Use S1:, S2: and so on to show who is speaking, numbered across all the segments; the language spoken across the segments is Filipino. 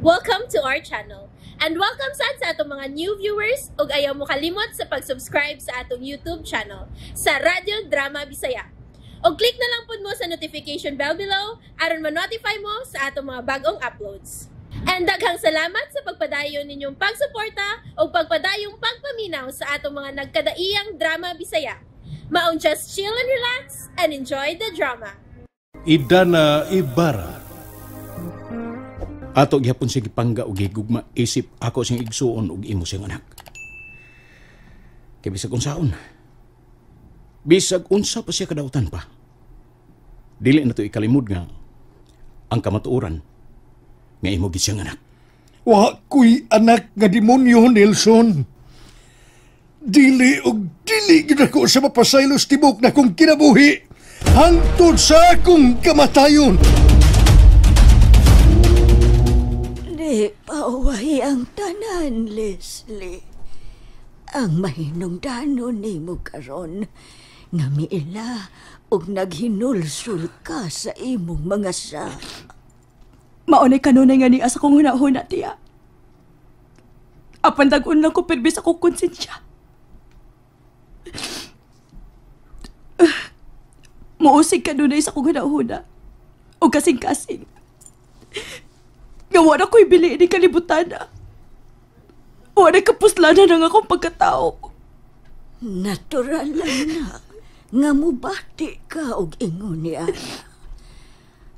S1: Welcome to our channel. And welcome sa atong mga new viewers ug ayaw mo kalimot sa pag-subscribe sa atong YouTube channel sa Radio Drama Bisaya. O click na lang pud mo sa notification bell below aron ma-notify mo sa atong mga bagong uploads. And daghang salamat sa pagpadayon ninyong pagsuporta o pagpadayong pagpaminaw sa atong mga nagkadaiyang Drama Bisaya. Maun just chill and relax and enjoy the drama.
S2: Idana Ibarra. Ato gyapon sige pangga og higugma isip ako sing igsuon og imo sing anak. Kay bisag unsaon. Bisag unsa pa siya kadautan pa. Dili na to ikalimod nga ang kamatuoran nga imo gid siyang anak.
S3: Wa ko'y anak nga demonyo, Nelson. Dili gid ako sa mapasaylos tibok na kong kinabuhi hangtod sa akong kamatayon.
S4: Di pauwahi ang tanan, Leslie. Ang mahinungdanon ni mo karon nga miila og naghinulsul ka sa imong mga sa.
S5: Maunay kanunay nga ni asa kong hunahuna, tiya. Apan dag-un lang ko perbis ako konsensya. Muusig kanunay sa kong hunahuna o kasing-kasing. Gawa na ko'y bili ni kalibutan na. Wala kapuslanan ang akong pagkatao.
S4: Natural lang na nga mubati ka og ingon ni Ana.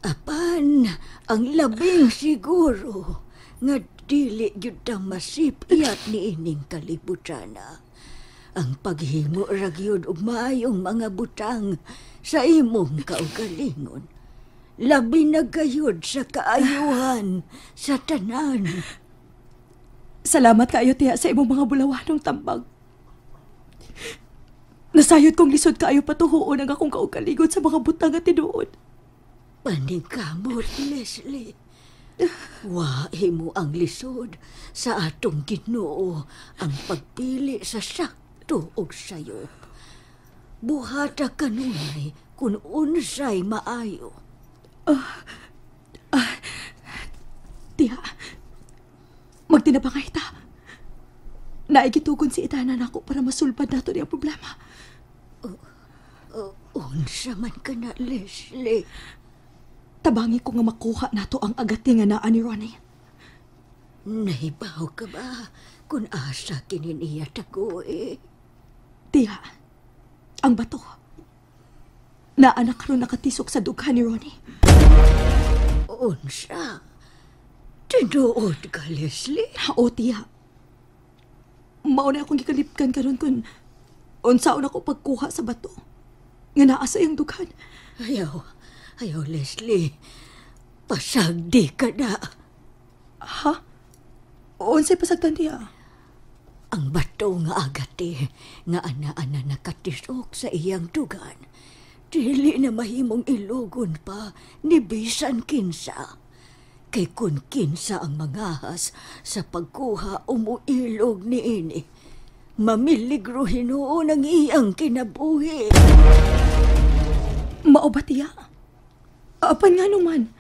S4: Apan, ang labing siguro nga dili gyud ta masipiyat ni ining kalibutan na. Ang paghimo ra gyud og maayong mga butang sa imong kaugalingon. Labi na gayud sa kaayuhan sa tanan.
S5: Salamat kaayo, tiya, sa imong mga bulawanong tambag. Nasayod kong lisod kaayo patuhuon ang akong kaugalingon sa mga butang at tinuod.
S4: Paningkamot, Leslie. Wahi mo ang lisod sa atong Ginoo ang pagpili sa sakto og sayop. Buhata kanunay kung unsay maayo.
S5: Tiya, magtinabangay ta. Naigitugon si itanan ako para masulpad nato niya problema.
S4: Unsa man ka na, Leslie?
S5: Tabangi ko nga makuha nato ang agati nga naa ni Ronnie.
S4: Nahibaw ka ba kung asa kininiya tago
S5: Tiya, ang bato. Naanak karon nakatisok sa dughan ni Ronnie.
S4: Unsa? Tinuod ka, Leslie?
S5: O, tiya. Mauna akong gikalipkan karon kung unsaon ako pagkuha sa bato. Nga naa sa iyang dughan.
S4: Ayaw, Leslie. Pasagdi ka na.
S5: Ha? Unsay pasagdan, tiya?
S4: Ang bato nga agati nga ana-ana nakatisok sa iyang dugan. Dili na mahimong ilugon pa ni bisan kinsa. Kay kun kinsa ang mangahas sa pagkuha umuilog ni ini, mamiligro hinuon ang iyang kinabuhi.
S5: Mao ba, tiya? Apan nga naman?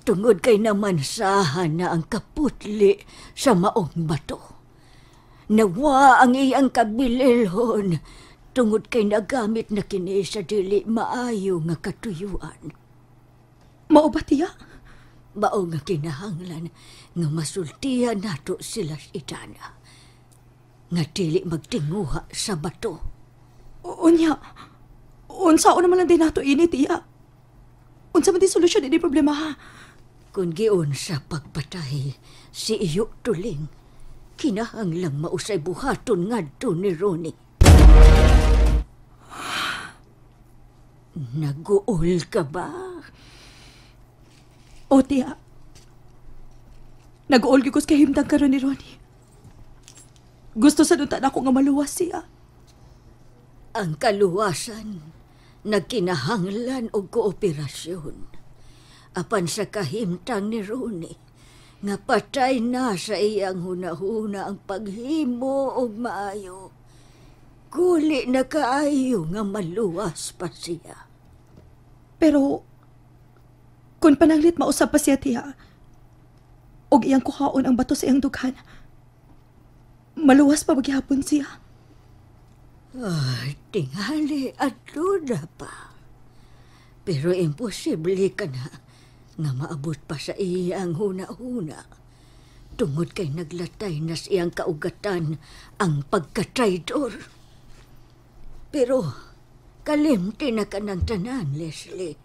S4: Tungod kay naman sahan na ang kaputli sa maong bato. Nawa ang iyang kabililhon tungod kay nagamit na kini sa dili maayo nga katuyuan.
S5: Mao ba, tiya?
S4: Mao nga kinahanglan nga masultihan nato sila itana. Nga dili magtinguha sa bato.
S5: Unya, unsaon naman lang din nato ini, tiya? Unsa man di solusyon ini problema, ha?
S4: Kung giun sa pagpatay si iyo tuling, kinahanglang mausay buhaton ngadto ni Ronnie. Naguol ka ba?
S5: O, tiya. Nag-uol gikos kay himtang karon ni Ronnie. Gusto sa nutan ako nga maluwas siya.
S4: Ang kaluwasan, nagkinahanglan og kooperasyon. Apan sa kahimtang ni Ronnie, nga patay na sa iyang hunahuna ang paghimo og maayo. Kuli na kaayo nga maluwas pa siya.
S5: Pero, kung pananglit mausap pa siya, tiya, og iyang kuhaon ang bato sa iyang dughan. Maluwas pa magyapon siya.
S4: Ay, tingali at duda pa. Pero imposible ka na nga maabot pa sa iyang huna-huna. Tungod kay naglatay na siyang kaugatan ang pagka-traidor. Pero kalimti na ka ng tanan, Leslie.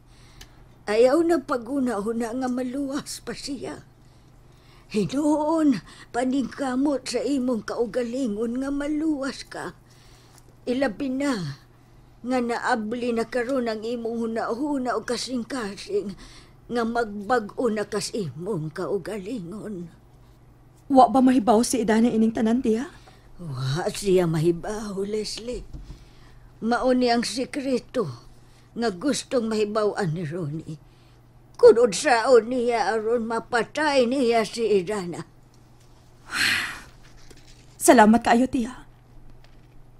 S4: Ayaw na paguna-huna nga maluwas pa siya. Hinoon, paningkamot sa imong kaugalingon nga maluwas ka. Ilabi na nga naabli na karon ang imong huna-huna o kasing-kasing nga magbag-o na kas imong kaugalingon.
S5: Wa ba mahibaw si Idana ining tanan, tiya?
S4: Wa siya mahibaw, Leslie. Mauni ang sikreto nga gustong mahibaw-an ni Ronnie. Kunod saon niya aron mapatay niya si Idana.
S5: Salamat kaayo, tiya.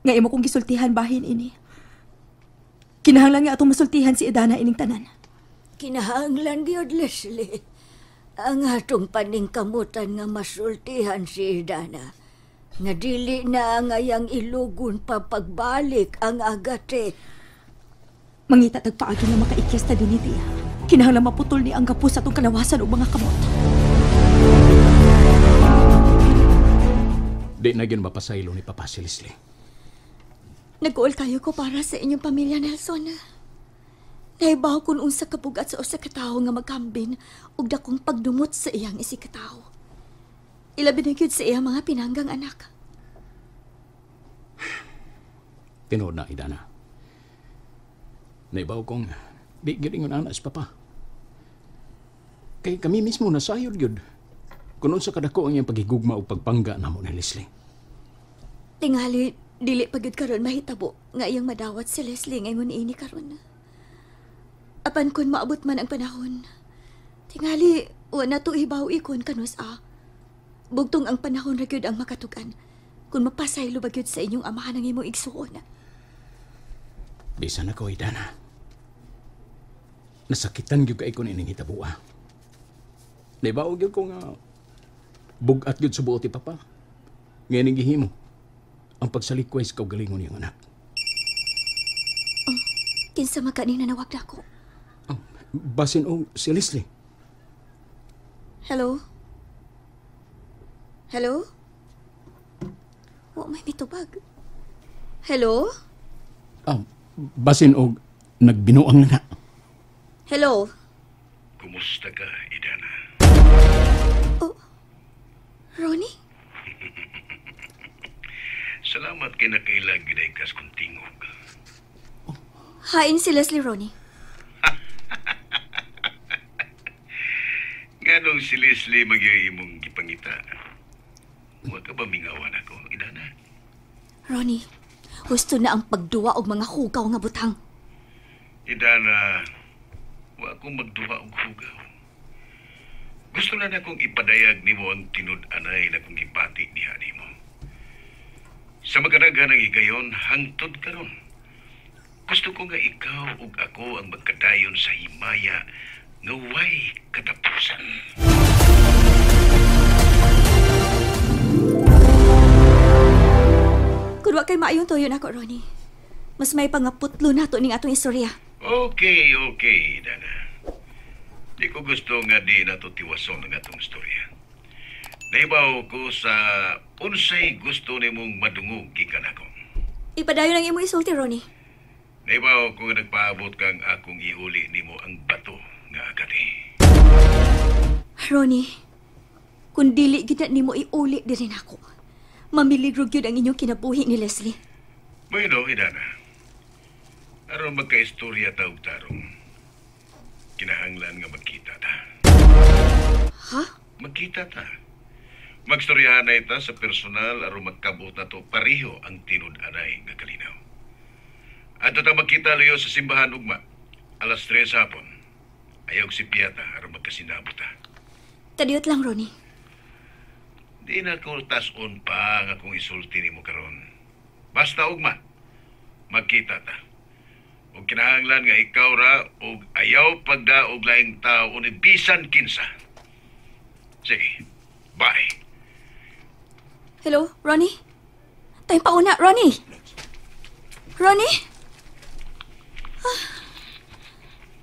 S5: Nga imo kong gisultihan bahin ini. Kinahanglan nga atong masultihan si Idana ining tanan.
S4: Kinahanglan gyud, Leslie. Ang atong paningkamutan nga masultihan si Idana. Nga dili na ang ayang ilugon pa pagbalik ang agate.
S5: Mangita tagpaagi nga makaikyas ta din ni tiya. Kinahanglan maputol ni ang gapos sa atong kalawasan o mga kamot.
S2: Di na yun mapasaylo ni Papa si Leslie.
S5: Nag-uol kayo ko para sa inyong pamilya, Nelson. Naibaw kung unsa kabugat sa usa ka tawo nga magkambin ug dakong pagdumot sa iyang isi ka tawo. Ilabi na gyud sa iyang mga pinanggang anak.
S2: Tinood na, Idana. Naibaw kong di giringon anas, Papa. Kay kami mismo nasayod gyud. Kunon sa kadako ang iyang pagigugma o pagpangga namo ni Leslie.
S5: Tingali, dili pa gyud karon mahitabo nga iyang madawat si Leslie ngayon ini karon. Apan kun maabot man ang panahon, tingali wala to ibaw ikon kanus Bugtong ang panahon ra gyud ang makatugan. Kung mapasaylo ba gyud sa inyong amahan ang imong igsuon.
S2: Bisan ako, Idana. Nasakitan gyud kay ko ining hitabuha. Naibaw gyud ko nga bugat gyud sa buot ti Papa. Ngayon gihimo ang pagsalikway sa kaugalingon niyang anak.
S5: Kinsa man kanina nawag na ako.
S2: Basin o si Leslie.
S5: Hello? Hello? Wa may mitubag. Hello?
S2: Basin o nagbinuang na.
S5: Hello?
S6: Kumusta ka, Idana?
S5: Oh, Ronnie?
S6: Salamat kay nakailag giday kas kong tingog.
S5: Hain si Leslie, Ronnie.
S6: Nganong si Leslie magyay imong gipangita? Huwag ka ba mingawan ako, Idana?
S5: Ronnie, gusto na ang pagduwa og mga hugaw nga butang.
S6: Idana, huwag akong magduha og hugaw. Gusto na akong ipadayag nimo ang tinud-anay na kong gipati niya nimo. Sa magkanaga ng igayon, hangtod karon. Gusto ko nga ikaw ug ako ang magkadayon sa himaya nga way katapusan.
S5: Kung wa kay maayong tuyon ako, Ronnie. Mas may pangaputlo na to ning atong istorya.
S6: Okay, Dana. Di ko gusto nga di natutiwason ng atong istorya. Naibaw ko sa unsay gusto nimong madungog gikan ako.
S5: Ipadayon ang imong isulti, Ronnie.
S6: Naibaw ko nga nagpaabot kang akong iuli nimo ang bato nga agati.
S5: Ronnie, kung dili gid nimo iuli din ako, mamiligro gyud ang inyong kinabuhi ni Leslie.
S6: Bueno, Idana. Aron magkaistorya ta og tarong. Kinahanglan nga magkita ta.
S5: Ha?
S6: Magkita ta. Magstoryahan na ita sa personal aron magkabot na to pareho ang tinud-anay nga kalinaw. Ato ta magkita layo sa simbahan ugma. Alas 3 hapon. Ayaw si Piata aron magkasinabot ta.
S5: Tadiyot lang, Ronnie.
S6: Di na ko tas-on pa nga kung isulti nimo karon. Basta ugma. Magkita ta. O kinahanglan nga ikaw ra og ayaw pagdaog laing tao ni bisan kinsa. Sige. Bye.
S5: Hello, Ronnie? Tayo pa una, Ronnie! Ronnie?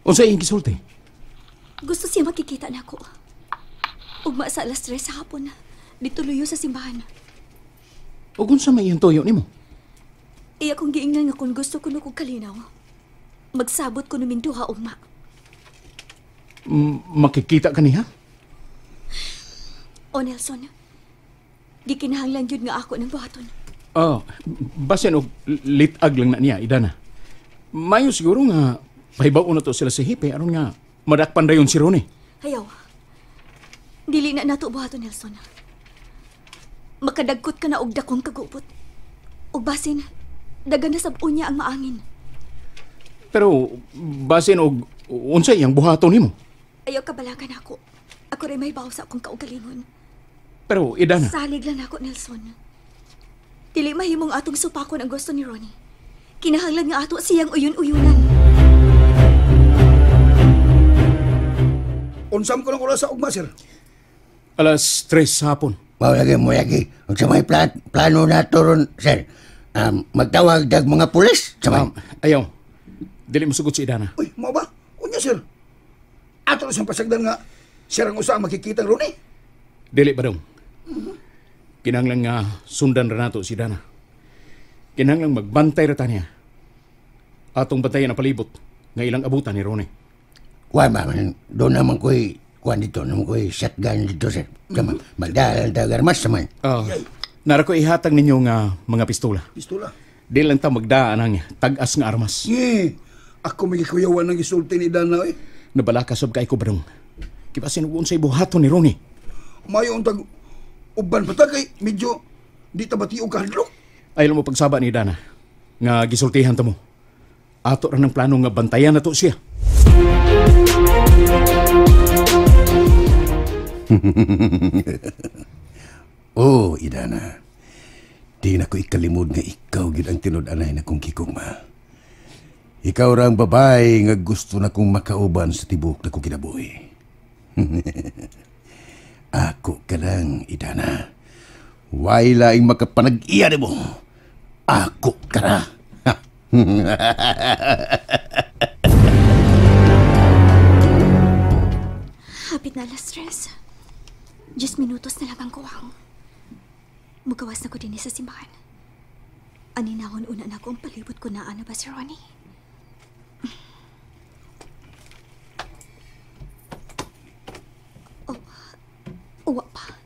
S2: Unsa iyong gisulti?
S5: Gusto siya makikita na ako. Ugma sa alas 3 sa hapon. Dito luyo sa simbahan.
S2: O kung sa may iyong tuyo nimo?
S5: Iya kong giingnan nga kung gusto ko na kong kalinaw. Magsabot ko namin duha, ugma.
S2: Makikita ka niya?
S5: O Nelson, gikinahanglan yun nga ako ng buhaton.
S2: Basin og litag lang na niya, Idana. Mayo siguro nga pahibaw na to sila sa hipe aron nga madakpan dayon si Ronnie.
S5: Hayaw. Dili na nato buhaton, Nelson. Makadagkot ka na og dakong kagupot. Og basin, dagan na sabon niya ang maangin.
S2: Pero basin og unsa iyang buhaton nimo?
S5: Ayaw kabalagan ako. Ako rin may baw sa akong kaugalingon.
S2: Pero Idana,
S5: Salig lang ako, Nelson. Dili mahimong atong supakon ang gusto ni Ronnie. Kinahanglan nga ato siyang uyon-uyunan.
S3: Unsam ko ng oras sa ugma, sir.
S2: alas 3 sa hapon.
S7: Mo lagi. Kung sa may plano na ron, sir, magtawag dag mga pulis. Sa may...
S2: Ayaw. Dili mo sugot si Idana.
S3: Uy, mo ba? Unya, sir. Ato na siyang pasagdan nga, sir ang usa ang makikita ng Ronnie.
S2: Dili ba dong? Kinahanglan nga sundan ra nato si Idana. Kinahanglan magbantay ra ta niya. Atong bantayan ang palibot nga ilang abutan ni Ronnie.
S7: Kuwan ba, doon naman ko'y, kuwan dito, naman ko'y shotgun dito, sir. Sama, magdal armas sa may.
S2: Nara ko ihatag ninyo nga mga pistola.
S3: Pistola.
S2: Di lang ta magdaan ang tag-as nga armas.
S3: Ako may kuyawan ng isulti ni Dana, eh.
S2: Nabalakasab kay ko barong. Kipasin ugon sa ibuhaton ni Ronnie.
S3: Mayo ang tag uban pa ta kay medyo di tabati og kahadlok.
S2: Ayaw mo pagsaba ni Dana. Nga gisultihan ta mo. Ato ra ng plano nga bantayan na to siya.
S7: Oh, Idana. Di na ko ikalimod nga ikaw gid ang tinud-anay na kong kikugma. Ikaw ra ang babae nga gusto na kong makauban sa tibok na kong kinabuhi. Ako ka lang, Idana. Way laing makapanag-iya mo. Ako ka na.
S5: Hapit na alas 3. 10 minutos na lang ang kuwang. Mugawas na ko din sa simbahan. Aninahon una na ko ang palibot ko na ano ba si Ronnie? Uwa pa.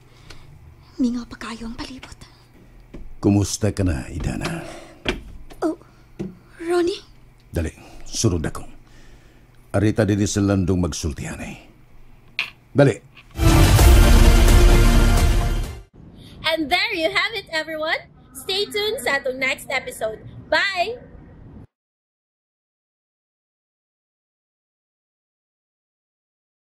S5: Mingaw pa kayo ang palibot.
S7: Kumusta ka na, Idana?
S5: Oh, Ronnie?
S7: Dali, sunod ako. Arita din sa landong magsultihan eh. Dali.
S1: And there you have it, everyone. Stay tuned sa atong next episode. Bye!